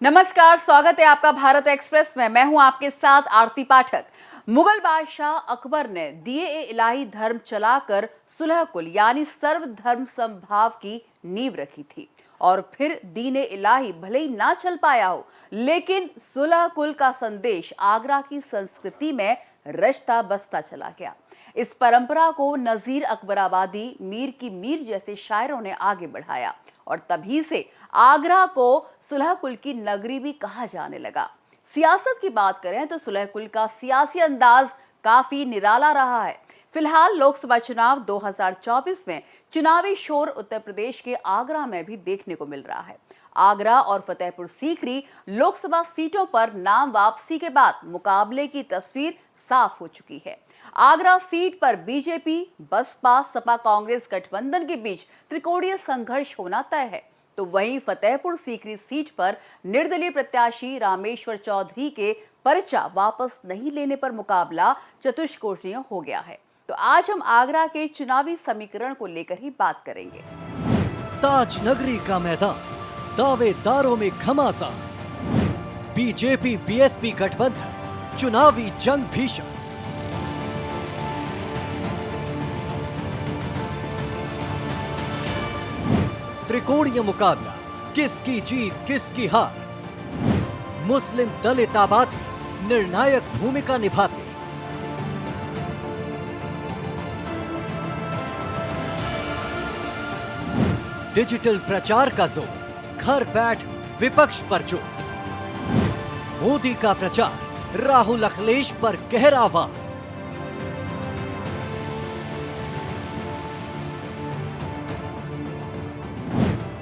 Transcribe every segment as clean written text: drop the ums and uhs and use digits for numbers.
नमस्कार, स्वागत है आपका भारत एक्सप्रेस में। मैं हूं आपके साथ आरती पाठक। मुगल बादशाह अकबर ने दिए इलाही धर्म चलाकर सुलह कुल यानी सर्वधर्म समभाव की नींव रखी थी और फिर दीन इलाही भले ही ना चल पाया हो, लेकिन सुलह कुल का संदेश आगरा की संस्कृति में रचता बसता चला गया। इस परंपरा को नजीर अकबराबादी, मीर की मीर जैसे शायरों ने आगे बढ़ाया और तभी से आगरा को सुलह कुल की नगरी भी कहा जाने लगा। सियासत की बात करें तो सुलह कुल का सियासी अंदाज काफी निराला रहा है। फिलहाल लोकसभा चुनाव 2024 में चुनावी शोर उत्तर प्रदेश के आगरा में भी देखने को मिल रहा है। आगरा और फतेहपुर सीकरी लोकसभा सीटों पर नाम वापसी के बाद मुकाबले की तस्वीर साफ हो चुकी है। आगरा सीट पर बीजेपी, बसपा, सपा कांग्रेस गठबंधन के बीच त्रिकोणीय संघर्ष होना तय है, तो वहीं फतेहपुर सीकरी सीट पर निर्दलीय प्रत्याशी रामेश्वर चौधरी के पर्चा वापस नहीं लेने पर मुकाबला चतुष्कोणीय हो गया है। तो आज हम आगरा के चुनावी समीकरण को लेकर ही बात करेंगे। ताज नगरी का मैदान, दावेदारों में घमासान, बीजेपी बीएसपी गठबंधन, चुनावी जंग भीषण। त्रिकोणीय मुकाबला, किसकी जीत किसकी हार। मुस्लिम दलित आबादी निर्णायक भूमिका निभाते। डिजिटल प्रचार का जोर, घर बैठ विपक्ष पर जोर। मोदी का प्रचार, राहुल अखिलेश पर गहरा वार।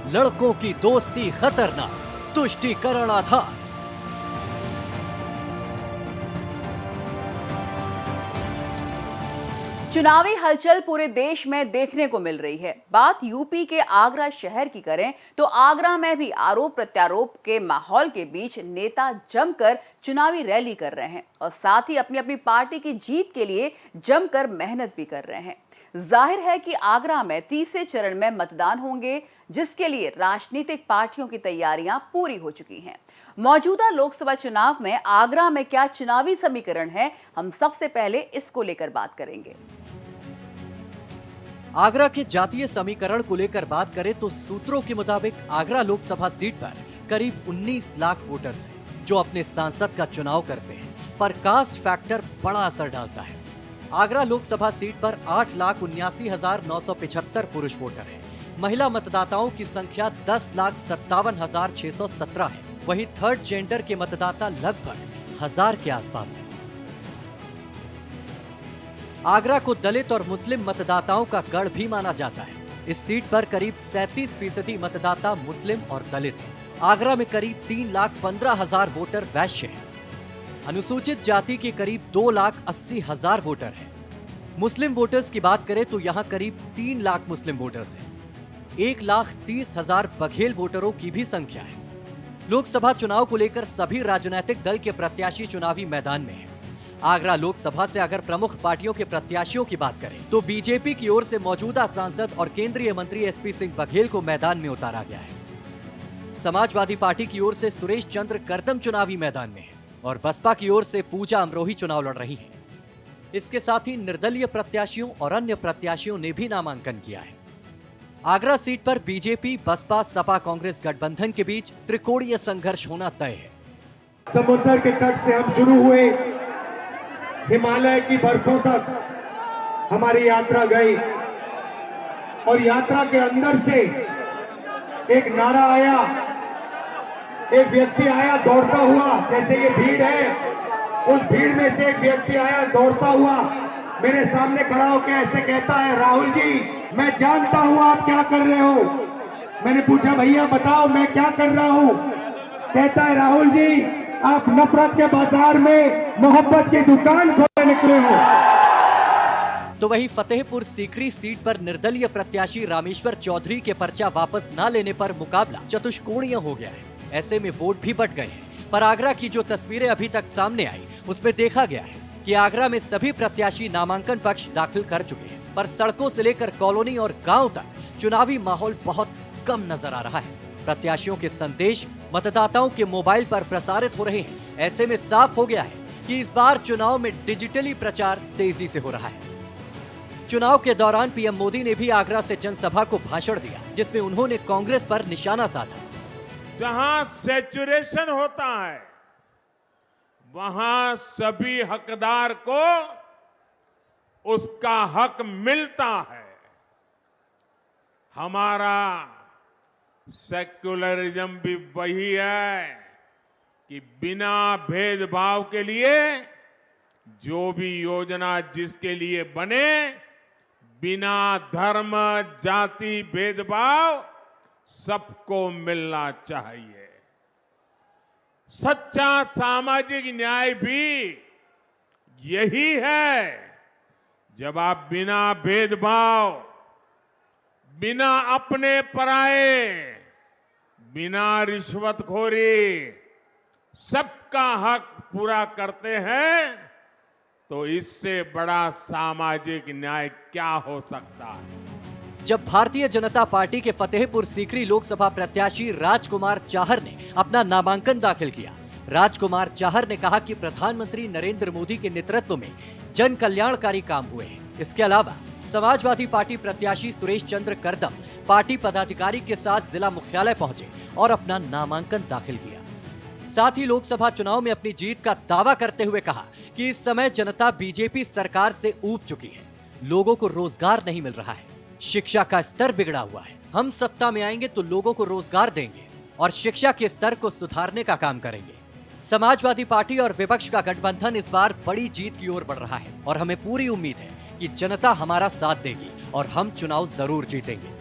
लड़कों की दोस्ती खतरनाक, तुष्टीकरण आधार। चुनावी हलचल पूरे देश में देखने को मिल रही है। बात यूपी के आगरा शहर की करें तो आगरा में भी आरोप प्रत्यारोप के माहौल के बीच नेता जमकर चुनावी रैली कर रहे हैं और साथ ही अपनी अपनी पार्टी की जीत के लिए जमकर मेहनत भी कर रहे हैं। जाहिर है कि आगरा में तीसरे चरण में मतदान होंगे, जिसके लिए राजनीतिक पार्टियों की तैयारियां पूरी हो चुकी हैं। मौजूदा लोकसभा चुनाव में आगरा में क्या चुनावी समीकरण है, हम सबसे पहले इसको लेकर बात करेंगे। आगरा के जातीय समीकरण को लेकर बात करें तो सूत्रों के मुताबिक आगरा लोकसभा सीट पर करीब 19 लाख वोटर्स हैं, जो अपने सांसद का चुनाव करते हैं, पर कास्ट फैक्टर बड़ा असर डालता है। आगरा लोकसभा सीट पर 8,79,975 पुरुष वोटर हैं। महिला मतदाताओं की संख्या 10,57,617 है। वहीं थर्ड जेंडर के मतदाता लगभग 1000 के आसपास हैं। आगरा को दलित और मुस्लिम मतदाताओं का गढ़ भी माना जाता है। इस सीट पर करीब 37% मतदाता मुस्लिम और दलित हैं। आगरा में करीब 3,15,000 वोटर वैश्य हैं। अनुसूचित जाति के करीब 2,80,000 वोटर हैं। मुस्लिम वोटर्स की बात करें तो यहाँ करीब 3 लाख मुस्लिम वोटर्स हैं। 1,30,000 बघेल वोटरों की भी संख्या है। लोकसभा चुनाव को लेकर सभी राजनीतिक दल के प्रत्याशी चुनावी मैदान में हैं। आगरा लोकसभा से अगर प्रमुख पार्टियों के प्रत्याशियों की बात करें तो बीजेपी की ओर से मौजूदा सांसद और केंद्रीय मंत्री एसपी सिंह बघेल को मैदान में उतारा गया है। समाजवादी पार्टी की ओर से सुरेश चंद्र करदम चुनावी मैदान में है और बसपा की ओर से पूजा अमरोही चुनाव लड़ रही हैं। इसके साथ ही निर्दलीय प्रत्याशियों और अन्य प्रत्याशियों ने भी नामांकन किया है। आगरा सीट पर बीजेपी, बसपा, सपा कांग्रेस गठबंधन के बीच त्रिकोणीय संघर्ष होना तय है। समुद्र के तट से हम शुरू हुए, हिमालय की बर्फों तक हमारी यात्रा गई और यात्रा के अंदर से एक नारा आया, एक व्यक्ति आया दौड़ता हुआ, जैसे ये भीड़ है, उस भीड़ में से एक व्यक्ति आया दौड़ता हुआ, मेरे सामने खड़ा होकर ऐसे कहता है, राहुल जी मैं जानता हूं आप क्या कर रहे हो। मैंने पूछा भैया बताओ मैं क्या कर रहा हूं। कहता है राहुल जी आप नफरत के बाजार में मोहब्बत की दुकान खोलने निकले हो। तो वही फतेहपुर सीकरी सीट पर निर्दलीय प्रत्याशी रामेश्वर चौधरी के पर्चा वापस न लेने पर मुकाबला चतुष्कोणीय हो गया है। ऐसे में वोट भी बढ़ गए हैं, पर आगरा की जो तस्वीरें अभी तक सामने आई उसमें देखा गया है कि आगरा में सभी प्रत्याशी नामांकन पक्ष दाखिल कर चुके हैं, पर सड़कों से लेकर कॉलोनी और गांव तक चुनावी माहौल बहुत कम नजर आ रहा है। प्रत्याशियों के संदेश मतदाताओं के मोबाइल पर प्रसारित हो रहे हैं। ऐसे में साफ हो गया है कि इस बार चुनाव में डिजिटली प्रचार तेजी से हो रहा है। चुनाव के दौरान पीएम मोदी ने भी आगरा से जनसभा को भाषण दिया, जिसमें उन्होंने कांग्रेस पर निशाना साधा। जहां सैचुरेशन होता है वहां सभी हकदार को उसका हक मिलता है। हमारा सेक्युलरिज्म भी वही है कि बिना भेदभाव के लिए जो भी योजना जिसके लिए बने, बिना धर्म जाति भेदभाव सबको मिलना चाहिए। सच्चा सामाजिक न्याय भी यही है जब आप बिना भेदभाव, बिना अपने पराए, बिना रिश्वतखोरी सबका हक पूरा करते हैं, तो इससे बड़ा सामाजिक न्याय क्या हो सकता है। जब भारतीय जनता पार्टी के फतेहपुर सीकरी लोकसभा प्रत्याशी राजकुमार चाहर ने अपना नामांकन दाखिल किया, राजकुमार चाहर ने कहा कि प्रधानमंत्री नरेंद्र मोदी के नेतृत्व में जन कल्याणकारी काम हुए हैं। इसके अलावा समाजवादी पार्टी प्रत्याशी सुरेश चंद्र करदम पार्टी पदाधिकारी के साथ जिला मुख्यालय पहुंचे और अपना नामांकन दाखिल किया। साथ ही लोकसभा चुनाव में अपनी जीत का दावा करते हुए कहा कि इस समय जनता बीजेपी सरकार से ऊब चुकी है, लोगों को रोजगार नहीं मिल रहा है, शिक्षा का स्तर बिगड़ा हुआ है। हम सत्ता में आएंगे तो लोगों को रोजगार देंगे और शिक्षा के स्तर को सुधारने का काम करेंगे। समाजवादी पार्टी और विपक्ष का गठबंधन इस बार बड़ी जीत की ओर बढ़ रहा है और हमें पूरी उम्मीद है कि जनता हमारा साथ देगी और हम चुनाव जरूर जीतेंगे।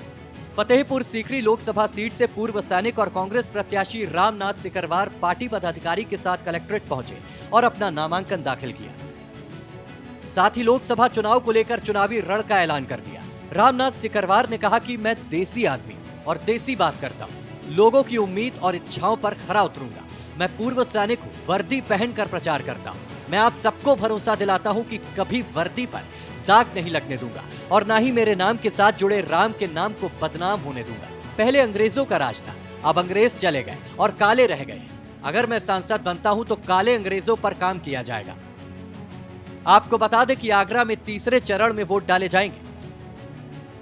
फतेहपुर सीकरी लोकसभा सीट से पूर्व सैनिक और कांग्रेस प्रत्याशी रामनाथ सिकरवार पार्टी पदाधिकारी के साथ कलेक्ट्रेट पहुंचे और अपना नामांकन दाखिल किया। साथ ही लोकसभा चुनाव को लेकर चुनावी रण का ऐलान कर दिया। रामनाथ सिकरवार ने कहा कि मैं देसी आदमी और देसी बात करता हूँ, लोगों की उम्मीद और इच्छाओं पर खरा उतरूंगा। मैं पूर्व सैनिक हूँ, वर्दी पहनकर प्रचार करता हूँ। मैं आप सबको भरोसा दिलाता हूँ कि कभी वर्दी पर दाग नहीं लगने दूंगा और ना ही मेरे नाम के साथ जुड़े राम के नाम को बदनाम होने दूंगा। पहले अंग्रेजों का राज था, अब अंग्रेज चले गए और काले रह गए। अगर मैं सांसद बनता हूं तो काले अंग्रेजों पर काम किया जाएगा। आपको बता दें कि आगरा में तीसरे चरण में वोट डाले जाएंगे।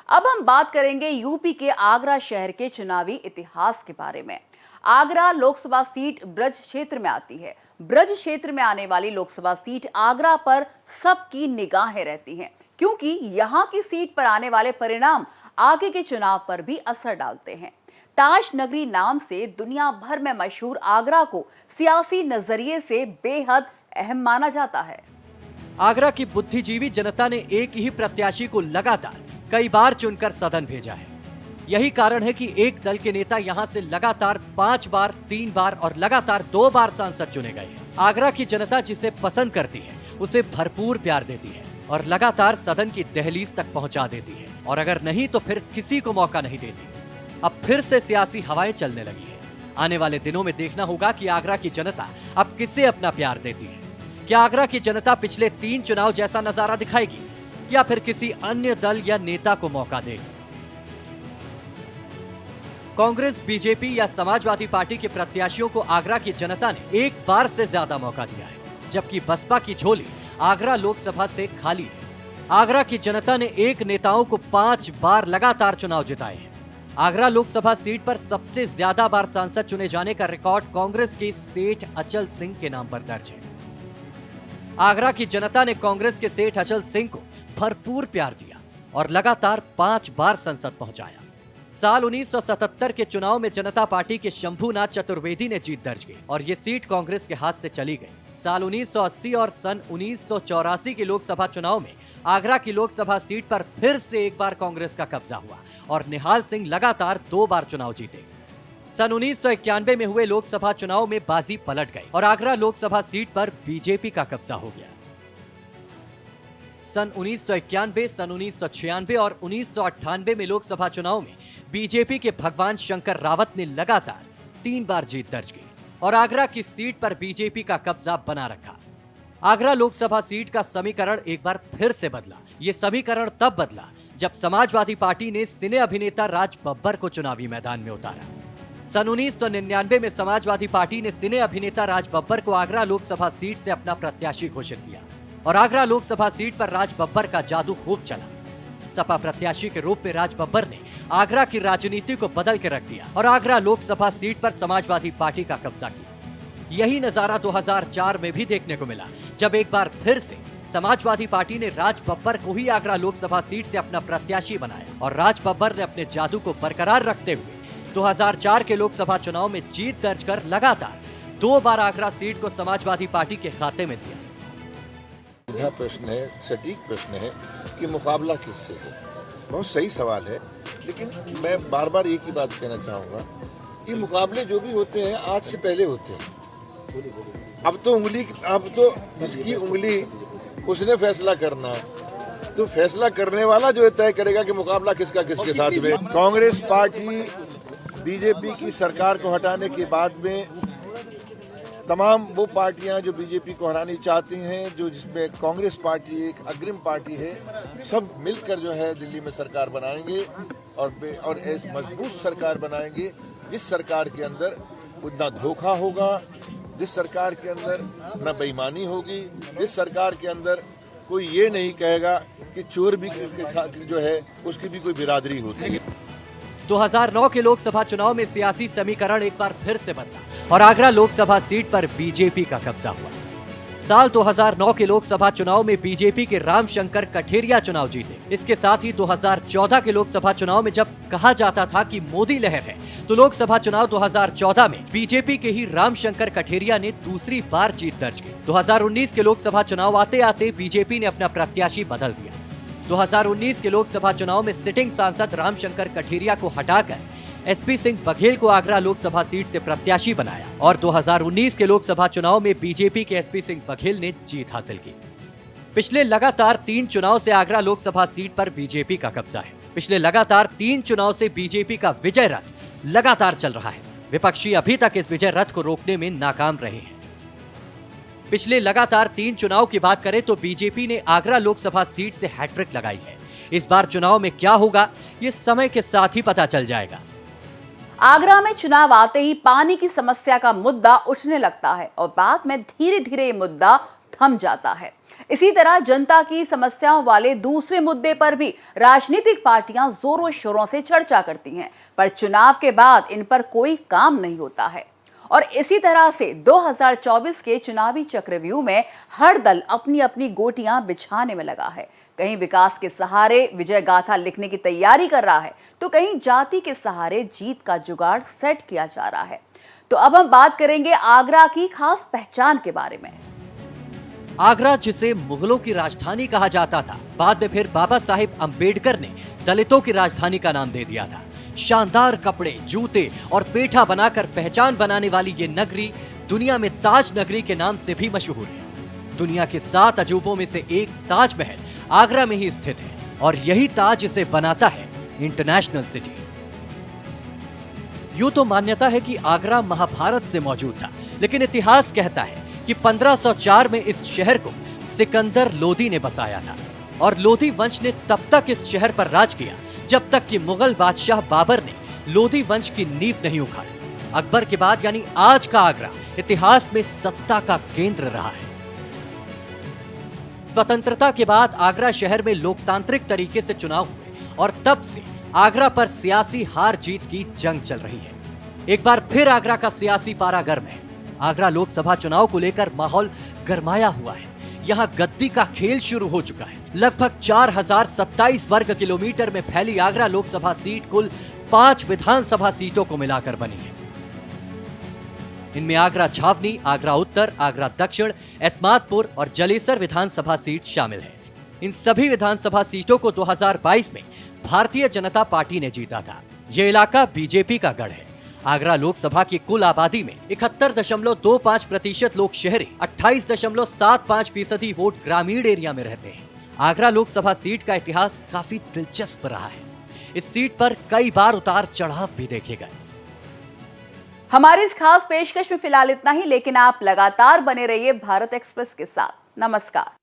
अब हम बात करेंगे यूपी के आगरा शहर के चुनावी इतिहास के बारे में। आगरा लोकसभा सीट ब्रज क्षेत्र में आती है। ब्रज क्षेत्र में आने वाली लोकसभा सीट आगरा पर सबकी निगाहें रहती हैं, क्योंकि यहां की सीट पर आने वाले परिणाम आगे के चुनाव पर भी असर डालते हैं। ताज नगरी नाम से दुनिया भर में मशहूर आगरा को सियासी नजरिए से बेहद अहम माना जाता है। आगरा की बुद्धिजीवी जनता ने एक ही प्रत्याशी को लगातार कई बार चुनकर सदन भेजा है। यही कारण है कि एक दल के नेता यहां से लगातार 5 बार, 3 बार और लगातार 2 बार सांसद चुने गए हैं। आगरा की जनता जिसे पसंद करती है उसे भरपूर प्यार देती है और लगातार सदन की दहलीज तक पहुंचा देती है, और अगर नहीं तो फिर किसी को मौका नहीं देती। अब फिर से सियासी हवाएं चलने लगी है। आने वाले दिनों में देखना होगा कि आगरा की जनता अब किसे अपना प्यार देती है। क्या आगरा की जनता पिछले 3 चुनाव जैसा नजारा दिखाएगी या फिर किसी अन्य दल या नेता को मौका देगी? कांग्रेस, बीजेपी या समाजवादी पार्टी के प्रत्याशियों को आगरा की जनता ने एक बार से ज्यादा मौका दिया है, जबकि बसपा की झोली आगरा लोकसभा से खाली है। आगरा की जनता ने एक नेताओं को 5 बार लगातार चुनाव जिताए हैं। आगरा लोकसभा सीट पर सबसे ज्यादा बार सांसद चुने जाने का रिकॉर्ड कांग्रेस के सेठ अचल सिंह के नाम पर दर्ज है। आगरा की जनता ने कांग्रेस के सेठ अचल सिंह को भरपूर प्यार दिया और लगातार 5 बार संसद पहुंचाया। साल 1977 के चुनाव में जनता पार्टी के शंभूनाथ चतुर्वेदी ने जीत दर्ज की और ये सीट कांग्रेस के हाथ से चली गई। साल 1980 और सन 1984 के लोकसभा चुनाव में आगरा की लोकसभा सीट पर फिर से एक बार कांग्रेस का कब्जा हुआ और निहाल सिंह लगातार 2 बार चुनाव जीते। सन 1991 में हुए लोकसभा चुनाव में बाजी पलट गई और आगरा लोकसभा सीट पर बीजेपी का कब्जा हो गया। सन 1991, सन 1996 और 1998 में लोकसभा चुनाव में बीजेपी के भगवान शंकर रावत ने लगातार 3 बार जीत दर्ज की और आगरा की सीट पर बीजेपी का कब्जा बना रखा। आगरा लोकसभा सीट का समीकरण एक बार फिर से बदला। ये समीकरण तब बदला जब समाजवादी पार्टी ने सिने अभिनेता राज बब्बर को चुनावी मैदान में उतारा। सन 1999 में समाजवादी पार्टी ने सिने अभिनेता राज बब्बर को आगरा लोकसभा सीट से अपना प्रत्याशी घोषित किया और आगरा लोकसभा सीट पर राज बब्बर का जादू खूब चला। सपा प्रत्याशी के रूप में राज बब्बर ने आगरा की राजनीति को बदल के रख दिया और आगरा लोकसभा सीट पर समाजवादी पार्टी का कब्जा किया। यही नजारा 2004 में भी देखने को मिला, जब एक बार फिर से समाजवादी पार्टी ने राज बब्बर को ही आगरा लोकसभा सीट से अपना प्रत्याशी बनाया और राज बब्बर ने अपने जादू को बरकरार रखते हुए 2004 के लोकसभा चुनाव में जीत दर्ज कर लगातार 2 बार आगरा सीट को समाजवादी पार्टी के खाते में दिया। यह प्रश्न है, सटीक प्रश्न है कि मुकाबला किससे है। बहुत सही सवाल है, लेकिन मैं बार बार एक ही बात कहना चाहूंगा कि मुकाबले जो भी होते हैं आज से पहले होते हैं। अब तो जिसकी उंगली उसने फैसला करना है, तो फैसला करने वाला जो तय करेगा कि मुकाबला किसका किसके साथ में। कांग्रेस पार्टी बीजेपी की सरकार को हटाने के बाद में तमाम वो पार्टियां जो बीजेपी को हरानी चाहती हैं, जो जिसमें कांग्रेस पार्टी एक अग्रिम पार्टी है, सब मिलकर जो है दिल्ली में सरकार बनाएंगे और एक मजबूत सरकार बनाएंगे, जिस सरकार के अंदर उतना धोखा होगा, जिस सरकार के अंदर न बेईमानी होगी, जिस सरकार के अंदर कोई ये नहीं कहेगा कि चोर भी जो है उसकी भी कोई बिरादरी होती है। 2009 के लोकसभा चुनाव में सियासी समीकरण एक बार फिर से बदला और आगरा लोकसभा सीट पर बीजेपी का कब्जा हुआ। साल 2009 के लोकसभा चुनाव में बीजेपी के रामशंकर कठेरिया चुनाव जीते। इसके साथ ही 2014 के लोकसभा चुनाव में जब कहा जाता था कि मोदी लहर है, तो लोकसभा चुनाव 2014 में बीजेपी के ही रामशंकर कठेरिया ने दूसरी बार जीत दर्ज की। 2019 के लोकसभा चुनाव आते आते बीजेपी ने अपना प्रत्याशी बदल दिया। 2019 के लोकसभा चुनाव में सिटिंग सांसद रामशंकर कठेरिया को हटाकर एसपी सिंह बघेल को आगरा लोकसभा सीट से प्रत्याशी बनाया और 2019 के लोकसभा चुनाव में बीजेपी के एसपी सिंह बघेल ने जीत हासिल की। पिछले लगातार 3 चुनाव से आगरा लोकसभा सीट पर बीजेपी का कब्जा है। पिछले लगातार 3 चुनाव से बीजेपी का विजय रथ लगातार चल रहा है। विपक्षी अभी तक इस विजय रथ को रोकने में नाकाम रहे हैं। पिछले लगातार 3 चुनाव की बात करें तो बीजेपी ने आगरा लोकसभा सीट से हैट्रिक लगाई है। इस बार चुनाव में क्या होगा, ये समय के साथ ही पता चल जाएगा। आगरा में चुनाव आते ही पानी की समस्या का मुद्दा उठने लगता है और बाद में धीरे धीरे ये मुद्दा थम जाता है। इसी तरह जनता की समस्याओं वाले दूसरे मुद्दे पर भी राजनीतिक पार्टियां जोरों शोरों से चर्चा करती हैं, पर चुनाव के बाद इन पर कोई काम नहीं होता है। और इसी तरह से 2024 के चुनावी चक्रव्यूह में हर दल अपनी अपनी गोटियां बिछाने में लगा है। कहीं विकास के सहारे विजय गाथा लिखने की तैयारी कर रहा है, तो कहीं जाति के सहारे जीत का जुगाड़ सेट किया जा रहा है। तो अब हम बात करेंगे आगरा की खास पहचान के बारे में। आगरा, जिसे मुगलों की राजधानी कहा जाता था, बाद में फिर बाबा साहिब अंबेडकर ने दलितों की राजधानी का नाम दे दिया था। शानदार कपड़े, जूते और पेठा बनाकर पहचान बनाने वाली ये नगरी दुनिया में ताज नगरी के नाम से भी मशहूर है। दुनिया के 7 अजूबों में से एक ताजमहल आगरा में ही स्थित है और यही ताज इसे बनाता है इंटरनेशनल सिटी। यूं तो मान्यता है कि आगरा महाभारत से मौजूद था, लेकिन इतिहास कहता है कि 1504 में इस शहर को सिकंदर लोदी ने बसाया था और लोदी वंश ने तब तक इस शहर पर राज किया जब तक कि मुगल बादशाह बाबर ने लोदी वंश की नींव नहीं उखाड़ी। अकबर के बाद यानी आज का आगरा इतिहास में सत्ता का केंद्र रहा है। स्वतंत्रता के बाद आगरा शहर में लोकतांत्रिक तरीके से चुनाव हुए और तब से आगरा पर सियासी हार जीत की जंग चल रही है। एक बार फिर आगरा का सियासी पारा गर्म है। आगरा लोकसभा चुनाव को लेकर माहौल गरमाया हुआ है। यहाँ गद्दी का खेल शुरू हो चुका है। लगभग 4027 वर्ग किलोमीटर में फैली आगरा लोकसभा सीट कुल 5 विधानसभा सीटों को मिलाकर बनी है। इनमें आगरा छावनी, आगरा उत्तर, आगरा दक्षिण, एतमादपुर और जलेसर विधानसभा सीट शामिल है। इन सभी विधानसभा सीटों को 2022 में भारतीय जनता पार्टी ने जीता था। यह इलाका बीजेपी का गढ़ है। आगरा लोकसभा की कुल आबादी में 71.25% लोग शहरी, 28.75% वोट ग्रामीण एरिया में रहते हैं। आगरा लोकसभा सीट का इतिहास काफी दिलचस्प रहा है। इस सीट पर कई बार उतार चढ़ाव भी देखे गए। हमारी इस खास पेशकश में फिलहाल इतना ही, लेकिन आप लगातार बने रहिए भारत एक्सप्रेस के साथ। नमस्कार।